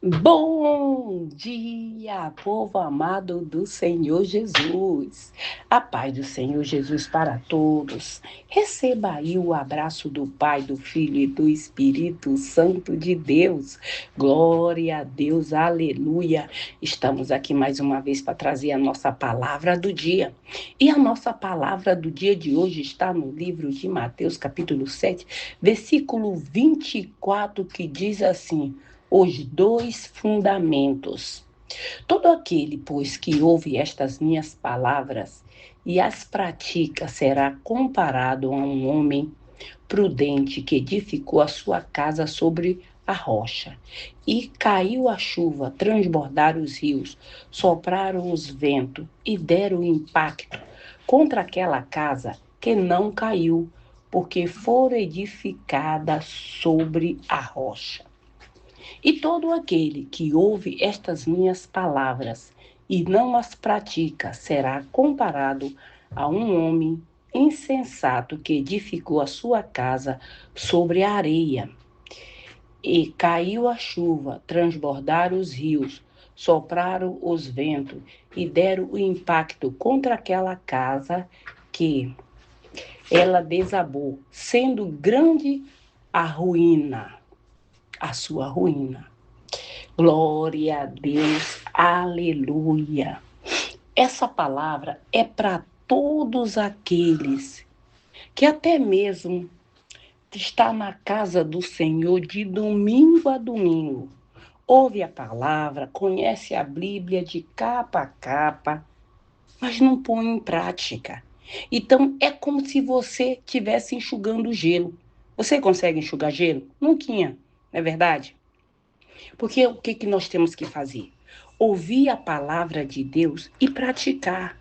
Bom dia, povo amado do Senhor Jesus. A paz do Senhor Jesus para todos. Receba aí o abraço do Pai, do Filho e do Espírito Santo de Deus. Glória a Deus, aleluia. Estamos aqui mais uma vez para trazer a nossa palavra do dia. E a nossa palavra do dia de hoje está no livro de Mateus, capítulo 7, versículo 24, que diz assim: os dois fundamentos. Todo aquele, pois, que ouve estas minhas palavras e as pratica será comparado a um homem prudente que edificou a sua casa sobre a rocha. E caiu a chuva, transbordaram os rios, sopraram os ventos e deram impacto contra aquela casa que não caiu, porque fora edificada sobre a rocha. E todo aquele que ouve estas minhas palavras e não as pratica será comparado a um homem insensato que edificou a sua casa sobre a areia. E caiu a chuva, transbordaram os rios, sopraram os ventos e deram o impacto contra aquela casa que ela desabou, sendo grande a ruína, a sua ruína. Glória a Deus, aleluia. Essa palavra é para todos aqueles que até mesmo está na casa do Senhor de domingo a domingo. Ouve a palavra, conhece a Bíblia de capa a capa, mas não põe em prática. Então é como se você estivesse enxugando gelo. Você consegue enxugar gelo? Nunca, não é verdade? Porque o que nós temos que fazer? Ouvir a palavra de Deus e praticar.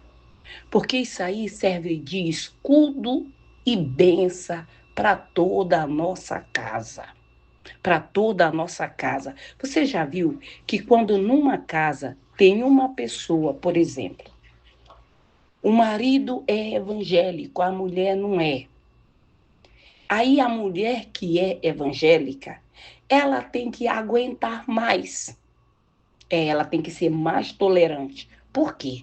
Porque isso aí serve de escudo e benção para toda a nossa casa. Para toda a nossa casa. Você já viu que quando numa casa tem uma pessoa, por exemplo, o marido é evangélico, a mulher não é. Aí a mulher que é evangélica, ela tem que aguentar mais. Ela tem que ser mais tolerante. Por quê?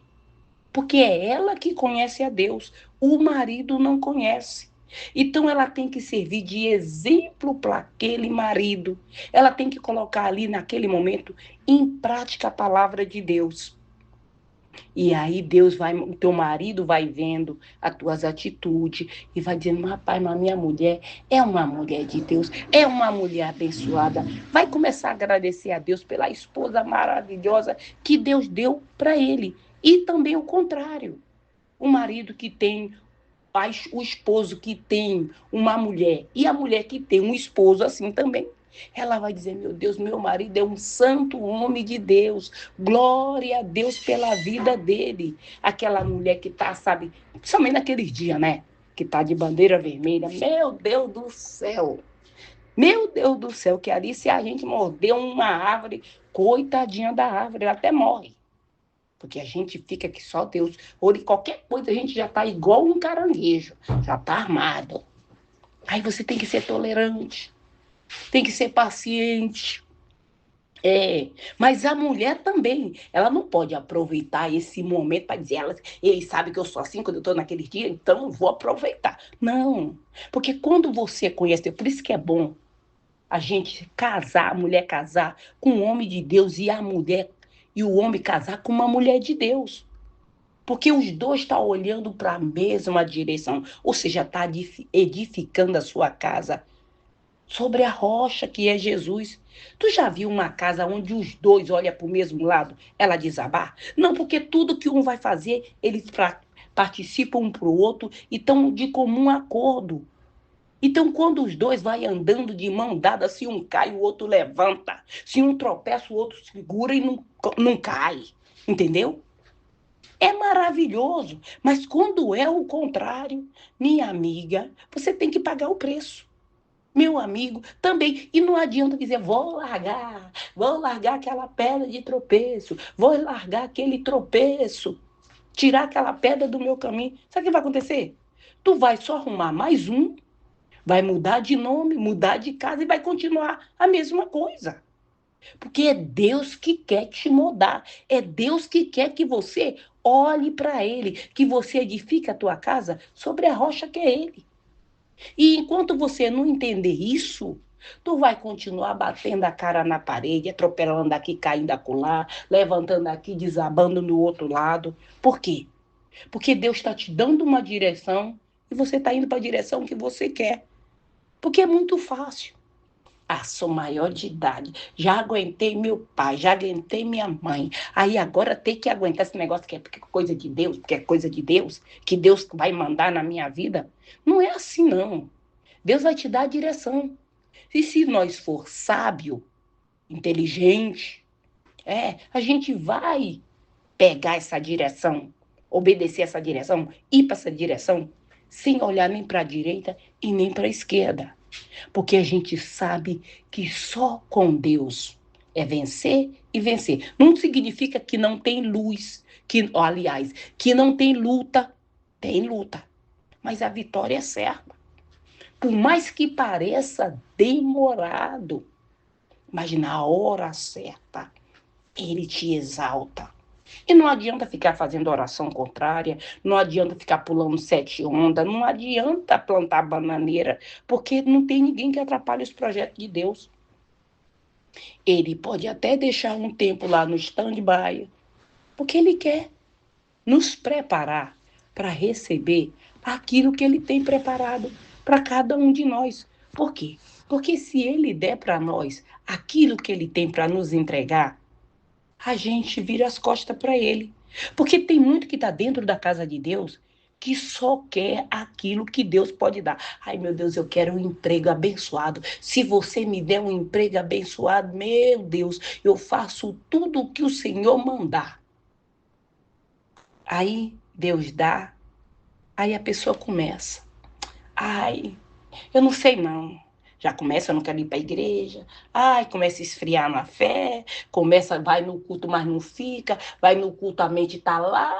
Porque é ela que conhece a Deus. O marido não conhece. Então ela tem que servir de exemplo para aquele marido. Ela tem que colocar ali naquele momento em prática a palavra de Deus. E aí Deus vai, o teu marido vai vendo as tuas atitudes e vai dizendo, rapaz, mas minha mulher é uma mulher de Deus, é uma mulher abençoada. Vai começar a agradecer a Deus pela esposa maravilhosa que Deus deu para ele. E também o contrário. O marido que tem o esposo que tem uma mulher e a mulher que tem um esposo assim também. Ela vai dizer, meu Deus, meu marido é um santo homem de Deus. Glória a Deus pela vida dele. Aquela mulher que tá, sabe, principalmente naqueles dias, né? Que tá de bandeira vermelha. Meu Deus do céu. Meu Deus do céu, que ali se a gente morder uma árvore, coitadinha da árvore, ela até morre. Porque a gente fica que só Deus. Ou de qualquer coisa a gente já tá igual um caranguejo. Já tá armado. Aí você tem que ser tolerante. Tem que ser paciente. É, mas a mulher também, ela não pode aproveitar esse momento para dizer, ela, ele sabe que eu sou assim quando eu estou naquele dia, então eu vou aproveitar. Não, porque quando você conhece, por isso que é bom a gente casar, a mulher casar com um homem de Deus e a mulher e o homem casar com uma mulher de Deus. Porque os dois estão olhando para a mesma direção, ou seja, está edificando a sua casa sobre a rocha que é Jesus. Tu já viu uma casa onde os dois olham para o mesmo lado, ela desabar? Não, porque tudo que um vai fazer, eles participam um para o outro e estão de comum acordo. Então, quando os dois vai andando de mão dada, se um cai, o outro levanta. Se um tropeça, o outro segura e não cai. Entendeu? É maravilhoso, mas quando é o contrário, minha amiga, você tem que pagar o preço. Meu amigo, também. E não adianta dizer, vou largar aquela pedra de tropeço, vou largar aquele tropeço, tirar aquela pedra do meu caminho. Sabe o que vai acontecer? Tu vai só arrumar mais um, vai mudar de nome, mudar de casa e vai continuar a mesma coisa. Porque é Deus que quer te mudar. É Deus que quer que você olhe para Ele, que você edifique a tua casa sobre a rocha que é Ele. E enquanto você não entender isso, tu vai continuar batendo a cara na parede, atropelando aqui, caindo acolá, levantando aqui, desabando no outro lado. Por quê? Porque Deus está te dando uma direção e você está indo para a direção que você quer. Porque é muito fácil. Ah, sou maior de idade. Já aguentei meu pai, já aguentei minha mãe. Aí agora tem que aguentar esse negócio que é coisa de Deus, porque é coisa de Deus, que Deus vai mandar na minha vida. Não é assim, não. Deus vai te dar a direção. E se nós for sábio, inteligente, a gente vai pegar essa direção, obedecer essa direção, ir para essa direção, sem olhar nem para a direita e nem para a esquerda. Porque a gente sabe que só com Deus é vencer e vencer. Não significa que não tem luz, aliás, que não tem luta. Tem luta, mas a vitória é certa. Por mais que pareça demorado, mas na hora certa, ele te exalta. E não adianta ficar fazendo oração contrária, não adianta ficar pulando 7 ondas, não adianta plantar bananeira, porque não tem ninguém que atrapalhe os projetos de Deus. Ele pode até deixar um tempo lá no stand-by, porque ele quer nos preparar para receber aquilo que ele tem preparado para cada um de nós. Por quê? Porque se ele der para nós aquilo que ele tem para nos entregar, a gente vira as costas para ele. Porque tem muito que está dentro da casa de Deus que só quer aquilo que Deus pode dar. Ai, meu Deus, eu quero um emprego abençoado. Se você me der um emprego abençoado, meu Deus, eu faço tudo o que o Senhor mandar. Aí Deus dá, aí a pessoa começa. Ai, eu não sei não. Já começa, eu não quero ir para a igreja. Ai, começa a esfriar na fé. Começa, vai no culto, mas não fica. Vai no culto, a mente está lá,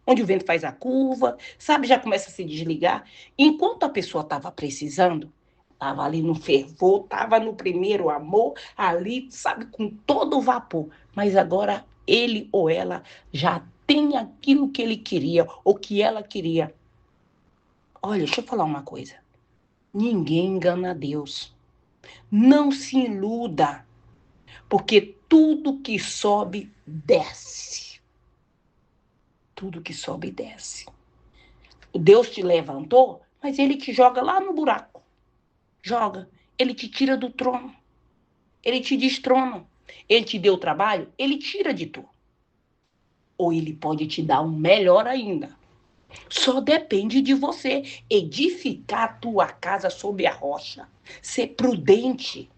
onde o vento faz a curva. Sabe, já começa a se desligar. Enquanto a pessoa estava precisando, estava ali no fervor, estava no primeiro amor, ali, sabe, com todo o vapor. Mas agora ele ou ela já tem aquilo que ele queria, ou que ela queria. Olha, deixa eu falar uma coisa. Ninguém engana Deus. Não se iluda, porque tudo que sobe, desce. Tudo que sobe, desce. Deus te levantou, mas ele te joga lá no buraco. Joga. Ele te tira do trono. Ele te destrona. Ele te deu trabalho, ele tira de tu. Ou ele pode te dar um melhor ainda. Só depende de você edificar a tua casa sob a rocha. Ser prudente.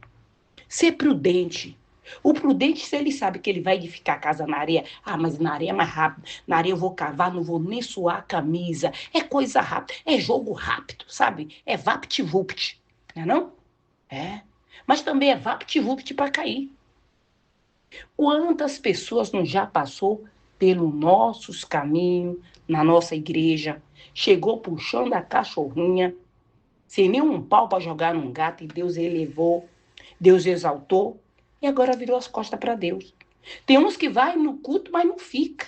Ser prudente. O prudente, se ele sabe que ele vai edificar a casa na areia, mas na areia é mais rápido. Na areia eu vou cavar, não vou nem suar a camisa. É coisa rápida. É jogo rápido, sabe? É vapt-vupt. Não é não? É. Mas também é vapt-vupt para cair. Quantas pessoas não já passou pelos nossos caminhos, na nossa igreja, chegou puxando a cachorrinha, sem nenhum pau para jogar num gato, e Deus elevou, Deus exaltou, e agora virou as costas para Deus. Tem uns que vai no culto, mas não fica.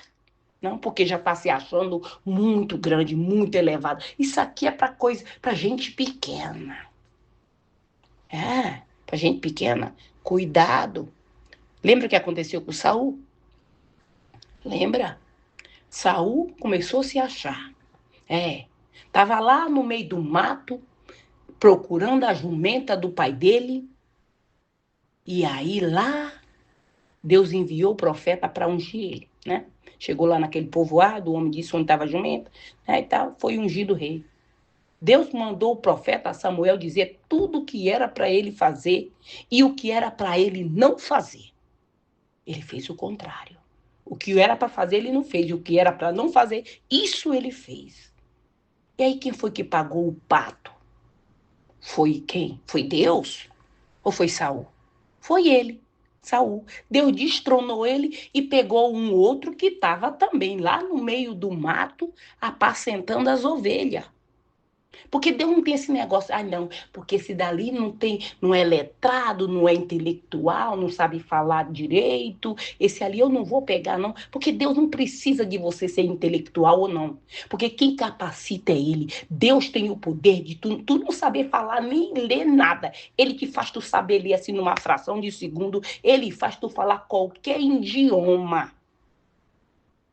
Não, porque já está se achando muito grande, muito elevado. Isso aqui é para gente pequena. Para gente pequena. Cuidado. Lembra o que aconteceu com Saul? Lembra? Saul começou a se achar. Estava lá no meio do mato, procurando a jumenta do pai dele. E aí lá, Deus enviou o profeta para ungir ele, né? Chegou lá naquele povoado, o homem disse onde estava a jumenta, né, e tal, foi ungido rei. Deus mandou o profeta Samuel dizer tudo o que era para ele fazer e o que era para ele não fazer. Ele fez o contrário. O que era para fazer, ele não fez. E o que era para não fazer, isso ele fez. E aí, quem foi que pagou o pato? Foi quem? Foi Deus? Ou foi Saul? Foi ele, Saul. Deus destronou ele e pegou um outro que estava também lá no meio do mato, apacentando as ovelhas. Porque Deus não tem esse negócio, não, porque esse dali não é letrado, não é intelectual, não sabe falar direito, esse ali eu não vou pegar, não. Porque Deus não precisa de você ser intelectual ou não. Porque quem capacita é Ele. Deus tem o poder de tu não saber falar nem ler nada. Ele te faz tu saber ler assim numa fração de segundo, Ele faz tu falar qualquer idioma.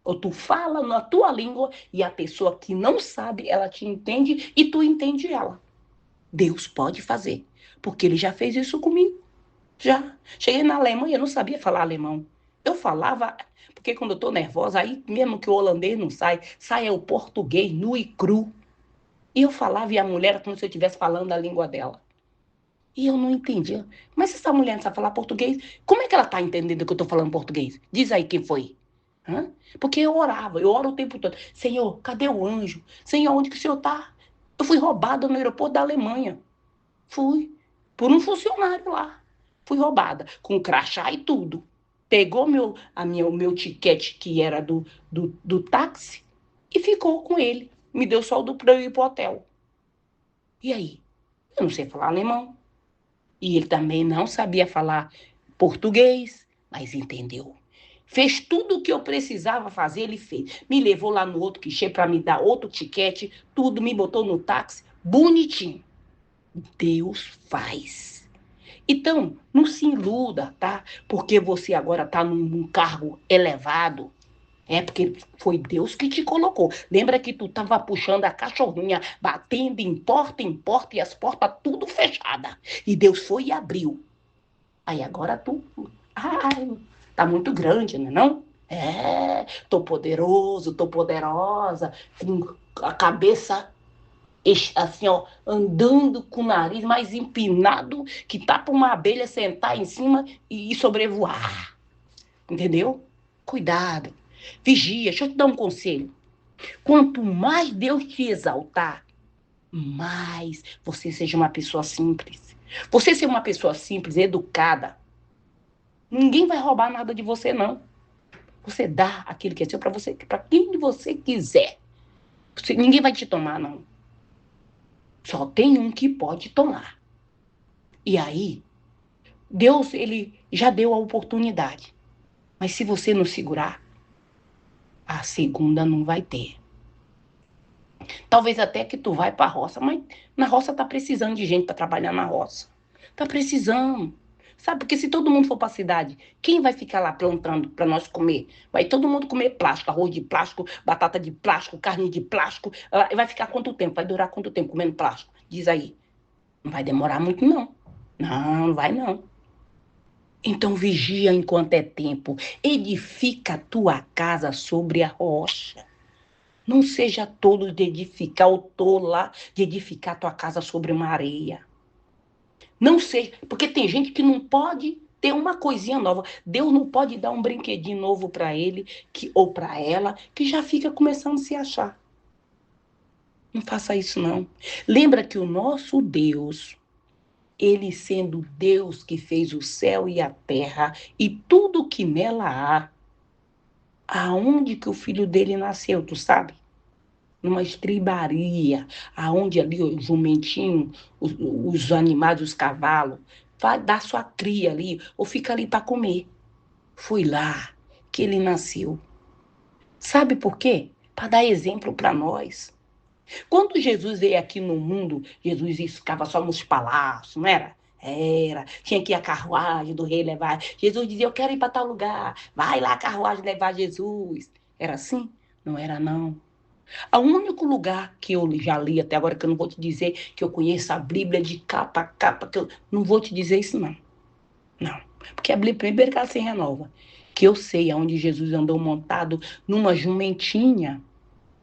Ou tu fala na tua língua e a pessoa que não sabe, ela te entende e tu entende ela. Deus pode fazer, porque ele já fez isso comigo. Já. Cheguei na Alemanha, eu não sabia falar alemão. Eu falava, porque quando eu tô nervosa, aí mesmo que o holandês não sai é o português nu e cru. E eu falava e a mulher era como se eu estivesse falando a língua dela. E eu não entendia. Mas se essa mulher não sabe falar português, como é que ela tá entendendo que eu tô falando português? Diz aí quem foi. Hã? Porque eu orava, eu oro o tempo todo. Senhor, cadê o anjo? Senhor, onde que o senhor tá? Eu fui roubada no aeroporto da Alemanha. Fui. Por um funcionário lá. Fui roubada. Com crachá e tudo. Pegou o meu tiquete, que era do táxi, e ficou com ele. Me deu só o do pra eu ir pro hotel. E aí? Eu não sei falar alemão. E ele também não sabia falar português, mas entendeu. Fez tudo o que eu precisava fazer, ele fez. Me levou lá no outro guichê para me dar outro tiquete, tudo, me botou no táxi, bonitinho. Deus faz. Então, não se iluda, tá? Porque você agora está num cargo elevado. É porque foi Deus que te colocou. Lembra que tu estava puxando a cachorrinha, batendo em porta e as portas tudo fechadas. E Deus foi e abriu. Aí agora tu. Ai, tá muito grande, né? Não? É, tô poderoso, tô poderosa, com a cabeça assim, ó, andando com o nariz mais empinado, que tá pra uma abelha sentar em cima e sobrevoar. Entendeu? Cuidado. Vigia, deixa eu te dar um conselho. Quanto mais Deus te exaltar, mais você seja uma pessoa simples. Você ser uma pessoa simples, educada, ninguém vai roubar nada de você, não. Você dá aquilo que é seu para você, para quem você quiser. Ninguém vai te tomar, não. Só tem um que pode tomar. E aí, Deus, ele já deu a oportunidade. Mas se você não segurar, a segunda não vai ter. Talvez até que tu vai para a roça, mas na roça tá precisando de gente para trabalhar na roça. Tá precisando. Sabe, porque se todo mundo for para a cidade, quem vai ficar lá plantando para nós comer? Vai todo mundo comer plástico, arroz de plástico, batata de plástico, carne de plástico. Vai ficar quanto tempo? Vai durar quanto tempo comendo plástico? Diz aí. Não vai demorar muito, não. Não, não vai não. Então vigia enquanto é tempo. Edifica a tua casa sobre a rocha. Não seja tolo de edificar ou tola de edificar tua casa sobre uma areia. Não seja, porque tem gente que não pode ter uma coisinha nova. Deus não pode dar um brinquedinho novo para ele ou para ela que já fica começando a se achar. Não faça isso não. Lembra que o nosso Deus, ele sendo Deus que fez o céu e a terra e tudo que nela há, aonde que o filho dele nasceu, tu sabe? Numa estribaria, aonde ali o jumentinho, os animais, os cavalos, vai dar sua cria ali, ou fica ali para comer. Foi lá que ele nasceu. Sabe por quê? Para dar exemplo para nós. Quando Jesus veio aqui no mundo, Jesus ficava só nos palácios, não era? Era. Tinha que ir a carruagem do rei levar. Jesus dizia, eu quero ir para tal lugar. Vai lá a carruagem levar Jesus. Era assim? Não era, não. O único lugar que eu já li até agora, que eu não vou te dizer que eu conheço a Bíblia de capa a capa, que eu não vou te dizer isso, não. Não. Porque a Bíblia, primeiro que ela se renova. Que eu sei aonde Jesus andou montado numa jumentinha.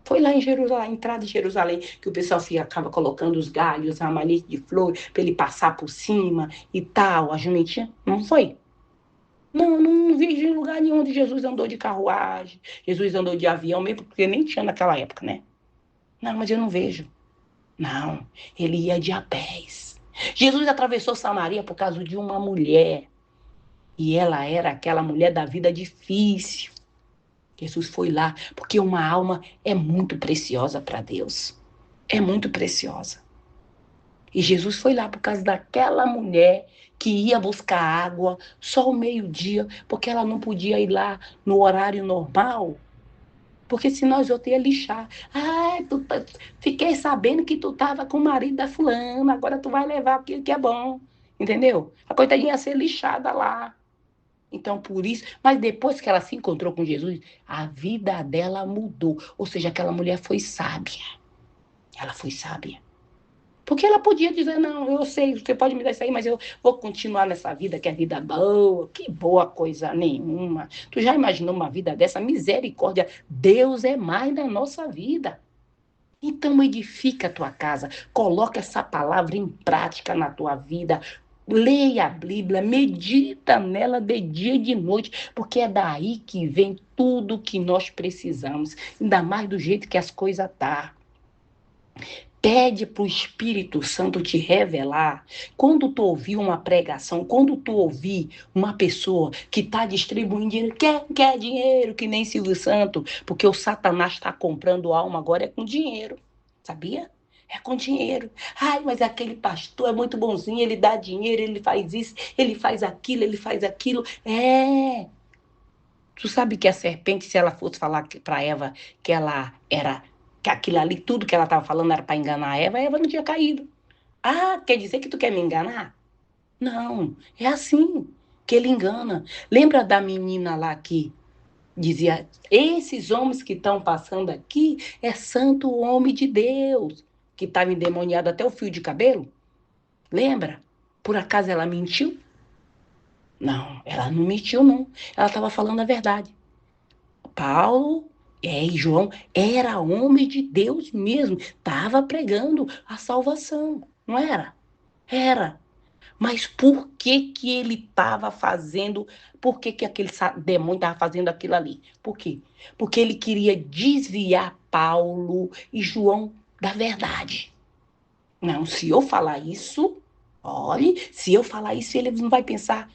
Foi lá em Jerusalém, entrada de Jerusalém, que o pessoal acaba colocando os galhos, a ramalhete de flor, para ele passar por cima e tal, a jumentinha. Não foi? Não, não vi em lugar nenhum onde Jesus andou de carruagem, Jesus andou de avião, mesmo porque nem tinha naquela época, né? Não, mas eu não vejo. Não, ele ia de a pés. Jesus atravessou Samaria por causa de uma mulher. E ela era aquela mulher da vida difícil. Jesus foi lá porque uma alma é muito preciosa para Deus. é muito preciosa. E Jesus foi lá por causa daquela mulher que ia buscar água só ao meio-dia, porque ela não podia ir lá no horário normal, porque senão os outros iam lixar. Ah, fiquei sabendo que tu estava com o marido da fulana, agora tu vai levar aquilo que é bom, entendeu? A coitadinha ia ser lixada lá. Então, por isso, mas depois que ela se encontrou com Jesus, a vida dela mudou. Ou seja, aquela mulher foi sábia. Ela foi sábia. Porque ela podia dizer, não, eu sei, você pode me dar isso aí, mas eu vou continuar nessa vida, que é vida boa. Que boa coisa nenhuma. Tu já imaginou uma vida dessa? Misericórdia. Deus é mais na nossa vida. Então edifica a tua casa, coloca essa palavra em prática na tua vida, leia a Bíblia, medita nela de dia e de noite, porque é daí que vem tudo que nós precisamos, ainda mais do jeito que as coisas tá. Pede para o Espírito Santo te revelar. Quando tu ouvir uma pregação, quando tu ouvir uma pessoa que está distribuindo dinheiro, quer dinheiro, que nem Silvio Santos, porque o Satanás está comprando alma agora é com dinheiro, sabia? É com dinheiro. Ai, mas aquele pastor é muito bonzinho, ele dá dinheiro, ele faz isso, ele faz aquilo, ele faz aquilo. É. Tu sabe que a serpente, se ela fosse falar para Eva que ela era, que aquilo ali, tudo que ela estava falando era para enganar a Eva não tinha caído. Ah, quer dizer que tu quer me enganar? Não, é assim que ele engana. Lembra da menina lá que dizia: esses homens que estão passando aqui é santo homem de Deus, que estava endemoniado até o fio de cabelo? Lembra? Por acaso ela mentiu? Não, ela não mentiu, não. Ela estava falando a verdade. Paulo e João era homem de Deus mesmo, estava pregando a salvação, não era? Era. Mas por que que ele estava fazendo, por que que aquele demônio estava fazendo aquilo ali? Por quê? Porque ele queria desviar Paulo e João da verdade. Não, se eu falar isso, olhe, se eu falar isso, ele não vai pensar,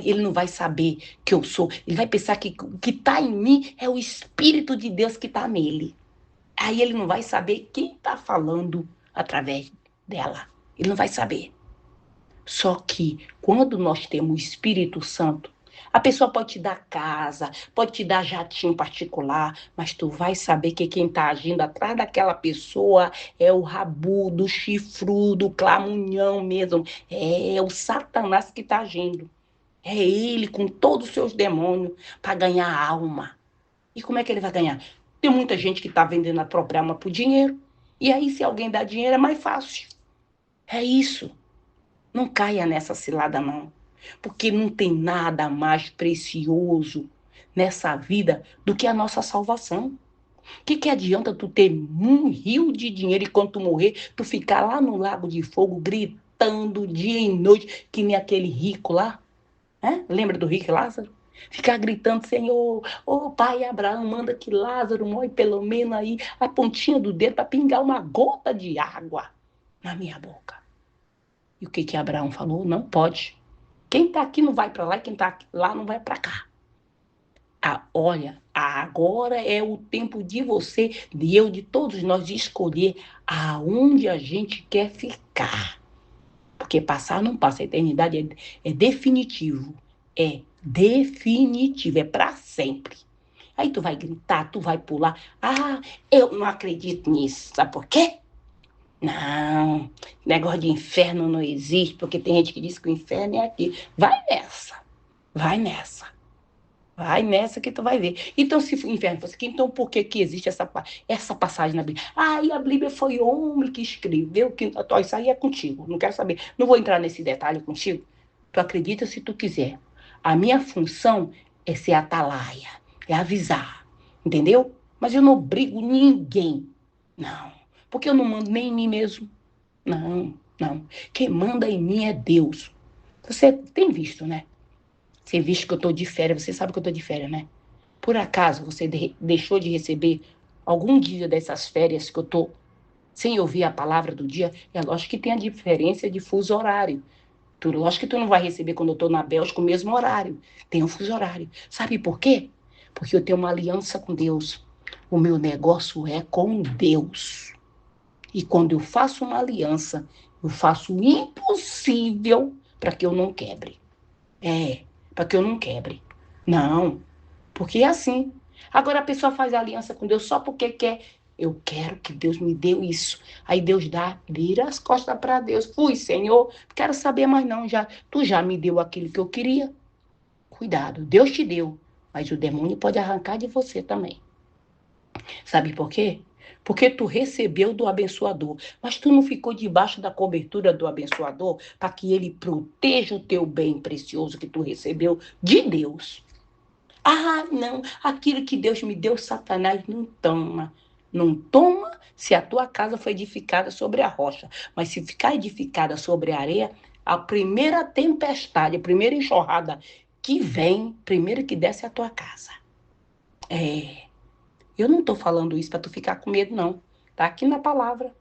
ele não vai saber que eu sou, ele vai pensar que o que está em mim é o Espírito de Deus que está nele. Aí ele não vai saber quem está falando através dela. Ele não vai saber. Só que quando nós temos o Espírito Santo, a pessoa pode te dar casa, pode te dar jatinho particular, mas tu vai saber que quem está agindo atrás daquela pessoa é o rabudo, o chifrudo, o clamunhão mesmo. É o Satanás que está agindo. É ele com todos os seus demônios para ganhar alma. E como é que ele vai ganhar? Tem muita gente que está vendendo a própria alma por dinheiro. E aí, se alguém dá dinheiro, é mais fácil. É isso. Não caia nessa cilada, não. Porque não tem nada mais precioso nessa vida do que a nossa salvação. O que adianta tu ter um rio de dinheiro e quando tu morrer, tu ficar lá no lago de fogo gritando dia e noite, que nem aquele rico lá? Lembra do rico Lázaro? Ficar gritando, Senhor, pai Abraão, manda que Lázaro morre pelo menos aí a pontinha do dedo para pingar uma gota de água na minha boca. E o que Abraão falou? Não pode. Quem está aqui não vai para lá, quem está lá não vai para cá. Olha, agora é o tempo de você, de eu, de todos nós, de escolher aonde a gente quer ficar. Porque passar não passa, a eternidade é definitivo. É definitivo, é para sempre. Aí tu vai gritar, tu vai pular. Ah, eu não acredito nisso. Sabe por quê? Não, negócio de inferno não existe, porque tem gente que diz que o inferno é aqui. Vai nessa, vai nessa. Vai nessa que tu vai ver. Então, se o inferno fosse aqui, então por que que existe essa passagem na Bíblia? Ah, e a Bíblia foi homem que escreveu, que isso aí é contigo. Não quero saber. Não vou entrar nesse detalhe contigo. Tu acredita se tu quiser. A minha função é ser atalaia, é avisar. Entendeu? Mas eu não obrigo ninguém. Não. Porque eu não mando nem em mim mesmo. Não, não. Quem manda em mim é Deus. Você tem visto, né? Você visto que eu tô de férias, você sabe que eu tô de férias, né? Por acaso você deixou de receber algum dia dessas férias que eu tô sem ouvir a palavra do dia? É lógico que tem a diferença de fuso horário. Lógico que tu não vai receber quando eu tô na Bélgica o mesmo horário. Tem um fuso horário. Sabe por quê? Porque eu tenho uma aliança com Deus. O meu negócio é com Deus. E quando eu faço uma aliança, eu faço o impossível para que eu não quebre. Para que eu não quebre. Não, porque é assim. Agora a pessoa faz aliança com Deus só porque quer. Eu quero que Deus me dê isso. Aí Deus dá, vira as costas para Deus. Fui, Senhor, quero saber mais não. Tu já me deu aquilo que eu queria. Cuidado, Deus te deu, mas o demônio pode arrancar de você também. Sabe por quê? Porque tu recebeu do abençoador, mas tu não ficou debaixo da cobertura do abençoador para que ele proteja o teu bem precioso que tu recebeu de Deus. Ah, não, aquilo que Deus me deu, Satanás não toma. Não toma se a tua casa foi edificada sobre a rocha. Mas se ficar edificada sobre a areia, a primeira tempestade, a primeira enxurrada que vem, primeiro que desce a tua casa. Eu não estou falando isso para tu ficar com medo, não. Tá aqui na palavra.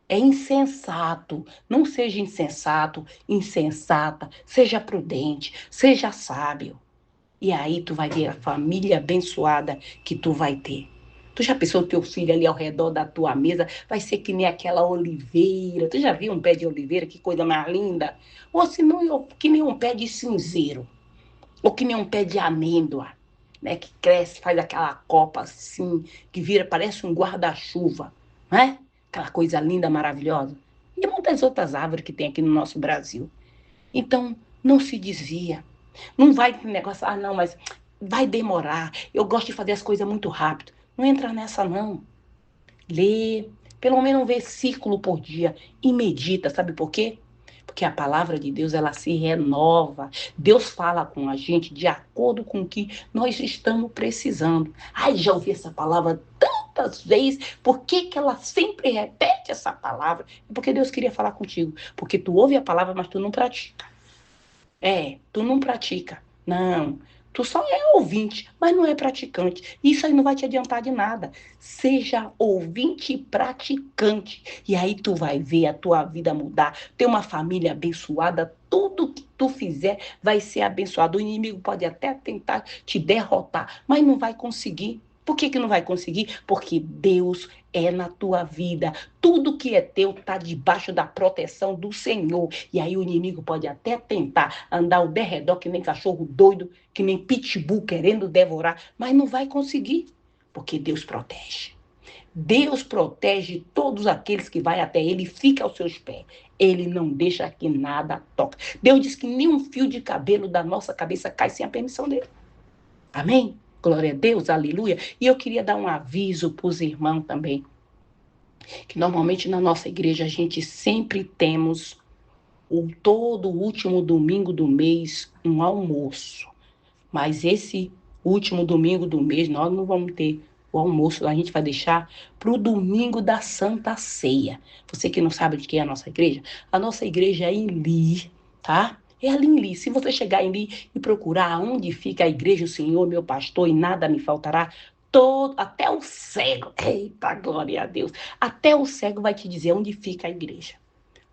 É insensato. Não seja insensato, insensata. Seja prudente, seja sábio. E aí tu vai ver a família abençoada que tu vai ter. Tu já pensou teu filho ali ao redor da tua mesa? Vai ser que nem aquela oliveira. Tu já viu um pé de oliveira? Que coisa mais linda. Ou se não, que nem um pé de cinzeiro. Ou que nem um pé de amêndoa. Né? Que cresce, faz aquela copa assim, que vira, parece um guarda-chuva. Né? Aquela coisa linda, maravilhosa. E muitas outras árvores que tem aqui no nosso Brasil. Então, não se desvia. Não vai ter negócio, não, mas vai demorar. Eu gosto de fazer as coisas muito rápido. Não entra nessa, não. Lê, pelo menos um versículo por dia e medita. Sabe por quê? Porque a palavra de Deus, ela se renova. Deus fala com a gente de acordo com o que nós estamos precisando. Ai, já ouvi essa palavra tantas vezes. Por que ela sempre repete essa palavra? Porque Deus queria falar contigo. Porque tu ouve a palavra, mas tu não pratica. Tu não pratica. Não. Tu só é ouvinte, mas não é praticante. Isso aí não vai te adiantar de nada. Seja ouvinte e praticante. E aí tu vai ver a tua vida mudar. Ter uma família abençoada. Tudo que tu fizer vai ser abençoado. O inimigo pode até tentar te derrotar, mas não vai conseguir. Por que não vai conseguir? Porque Deus é na tua vida. Tudo que é teu está debaixo da proteção do Senhor. E aí o inimigo pode até tentar andar ao derredor que nem cachorro doido, que nem pitbull querendo devorar, mas não vai conseguir, porque Deus protege. Deus protege todos aqueles que vai até ele e fica aos seus pés. Ele não deixa que nada toque. Deus diz que nenhum fio de cabelo da nossa cabeça cai sem a permissão dele. Amém? Glória a Deus, aleluia. E eu queria dar um aviso para os irmãos também, que normalmente na nossa igreja a gente sempre temos todo o último domingo do mês um almoço. Mas esse último domingo do mês nós não vamos ter o almoço, a gente vai deixar para o domingo da Santa Ceia. Você que não sabe de que é a nossa igreja é em Li, tá? É ali em Li. Se você chegar em Li e procurar onde fica a igreja, o Senhor, meu pastor, e nada me faltará, até o cego, eita, glória a Deus, até o cego vai te dizer onde fica a igreja.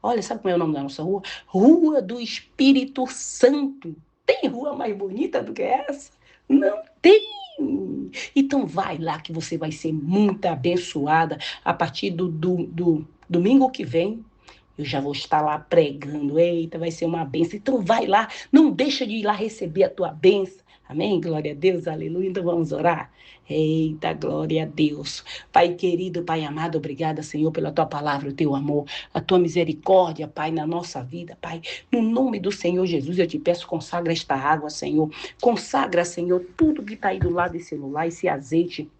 Olha, sabe como é o nome da nossa rua? Rua do Espírito Santo. Tem rua mais bonita do que essa? Não tem. Então vai lá que você vai ser muito abençoada a partir do domingo que vem. Eu já vou estar lá pregando. Eita, vai ser uma benção. Então vai lá, não deixa de ir lá receber a tua benção. Amém? Glória a Deus, aleluia. Então vamos orar. Eita, glória a Deus. Pai querido, Pai amado, obrigada, Senhor, pela tua palavra, o teu amor, a tua misericórdia, Pai, na nossa vida, Pai. No nome do Senhor Jesus, eu te peço, consagra esta água, Senhor. Consagra, Senhor, tudo que está aí do lado desse celular, esse azeite.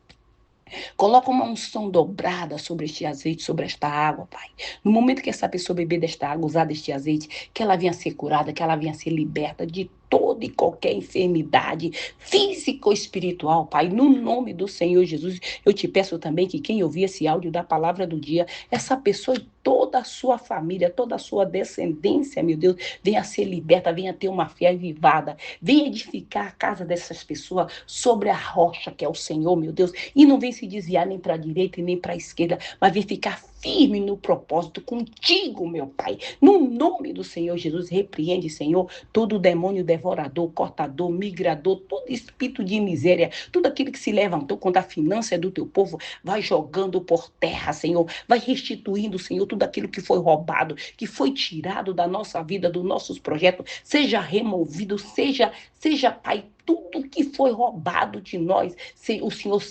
Coloca uma unção dobrada sobre este azeite, sobre esta água, Pai. No momento que essa pessoa beber desta água, usar deste azeite, que ela venha ser curada, que ela venha ser liberta de toda e qualquer enfermidade física ou espiritual, Pai. No nome do Senhor Jesus, eu te peço também que quem ouvir esse áudio da palavra do dia, essa pessoa e toda a sua família, toda a sua descendência, meu Deus, venha ser liberta, venha ter uma fé avivada, venha edificar a casa dessas pessoas sobre a rocha que é o Senhor, meu Deus, e não vem se desviar nem para a direita e nem para a esquerda, mas vem ficar firme no propósito contigo, meu Pai. No nome do Senhor Jesus, repreende, Senhor, todo demônio devorador, cortador, migrador, todo espírito de miséria, tudo aquilo que se levantou contra a finança do teu povo, vai jogando por terra, Senhor, vai restituindo, Senhor, tudo aquilo que foi roubado, que foi tirado da nossa vida, dos nossos projetos, seja removido, seja, Pai, tudo que foi roubado de nós, o Senhor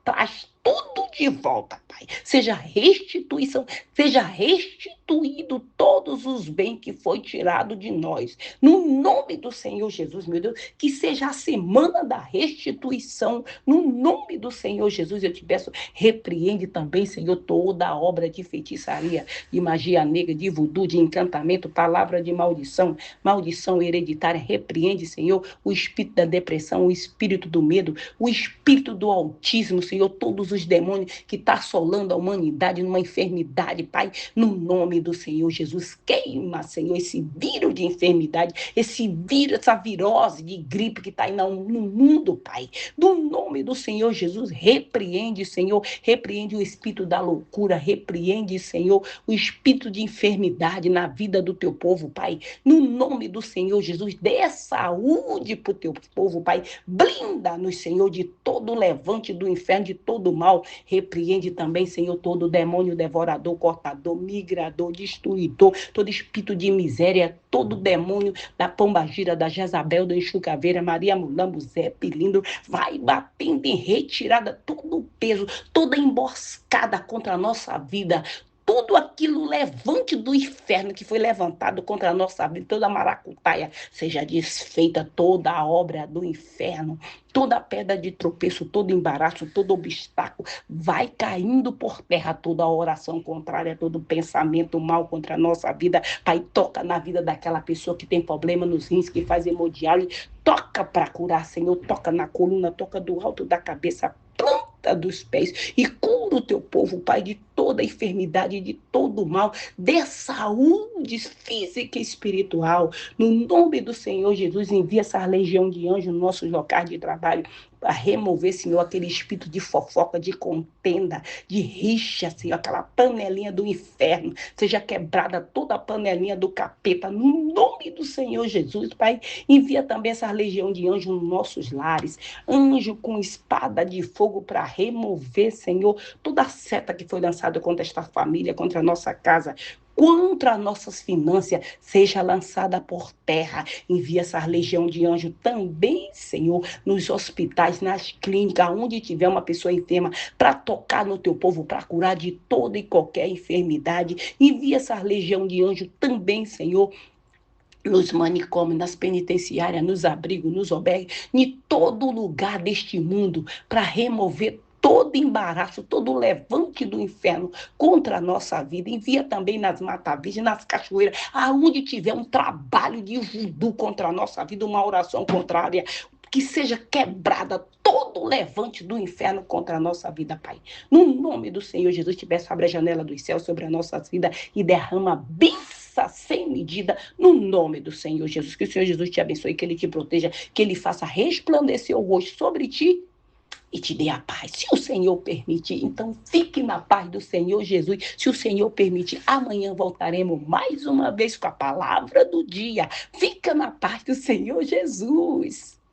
traz tudo de volta, Pai. Seja restituição, seja restituído todos os bens que foi tirado de nós. No nome do Senhor Jesus, meu Deus, que seja a semana da restituição. No nome do Senhor Jesus, eu te peço, repreende também, Senhor, toda a obra de feitiçaria, de magia negra, de voodoo, de encantamento, palavra de maldição, maldição hereditária. Repreende, Senhor, o espírito da depressão, o espírito do medo, o espírito do autismo, Senhor, todos os demônios que está assolando a humanidade numa enfermidade, Pai, no nome do Senhor Jesus, queima, Senhor, esse vírus de enfermidade, esse vírus, essa virose de gripe que está aí no mundo, Pai, no nome do Senhor Jesus, repreende, Senhor, repreende o espírito da loucura, repreende, Senhor, o espírito de enfermidade na vida do teu povo, Pai, no nome do Senhor Jesus, dê saúde para o teu povo, Pai, blinda-nos, Senhor, de todo levante do inferno, de todo mal, repreende também, Senhor, todo demônio devorador, cortador, migrador, destruidor, todo espírito de miséria, todo demônio da pombagira, da Jezabel, da Enxucaveira, Maria Mulambo, Zé Pilindo, vai batendo em retirada todo o peso, toda emboscada contra a nossa vida, tudo aquilo levante do inferno que foi levantado contra a nossa vida, toda a maracutaia, seja desfeita toda a obra do inferno, toda pedra de tropeço, todo embaraço, todo obstáculo, vai caindo por terra toda a oração contrária, todo pensamento mal contra a nossa vida. Pai, toca na vida daquela pessoa que tem problema nos rins, que faz hemodiálise, toca para curar, Senhor, toca na coluna, toca do alto da cabeça, planta dos pés e cura o teu povo, Pai, de toda enfermidade, de todo mal, dê saúde física e espiritual. No nome do Senhor Jesus, envia essa legião de anjos no nosso local de trabalho para remover, Senhor, aquele espírito de fofoca, de contenda, de rixa, Senhor, aquela panelinha do inferno, seja quebrada toda a panelinha do capeta, no nome do Senhor Jesus, Pai, envia também essa legião de anjos nos nossos lares, anjo com espada de fogo para remover, Senhor, toda a seta que foi lançada contra esta família, contra a nossa casa, contra nossas finanças, seja lançada por terra. Envia essa legião de anjo também, Senhor, nos hospitais, nas clínicas, onde tiver uma pessoa enferma, para tocar no teu povo, para curar de toda e qualquer enfermidade. Envia essa legião de anjo também, Senhor, nos manicômios, nas penitenciárias, nos abrigos, nos albergues, em todo lugar deste mundo, para remover todo embaraço, todo levante do inferno contra a nossa vida. Envia também nas mata-virgens, nas cachoeiras, aonde tiver um trabalho de voodoo contra a nossa vida, uma oração contrária, que seja quebrada todo levante do inferno contra a nossa vida, Pai. No nome do Senhor Jesus, te peço, abre a janela dos céus sobre a nossa vida e derrama bênção sem medida, no nome do Senhor Jesus. Que o Senhor Jesus te abençoe, que Ele te proteja, que Ele faça resplandecer o rosto sobre ti e te dê a paz. Se o Senhor permitir, então fique na paz do Senhor Jesus. Se o Senhor permitir, amanhã voltaremos mais uma vez com a palavra do dia. Fica na paz do Senhor Jesus.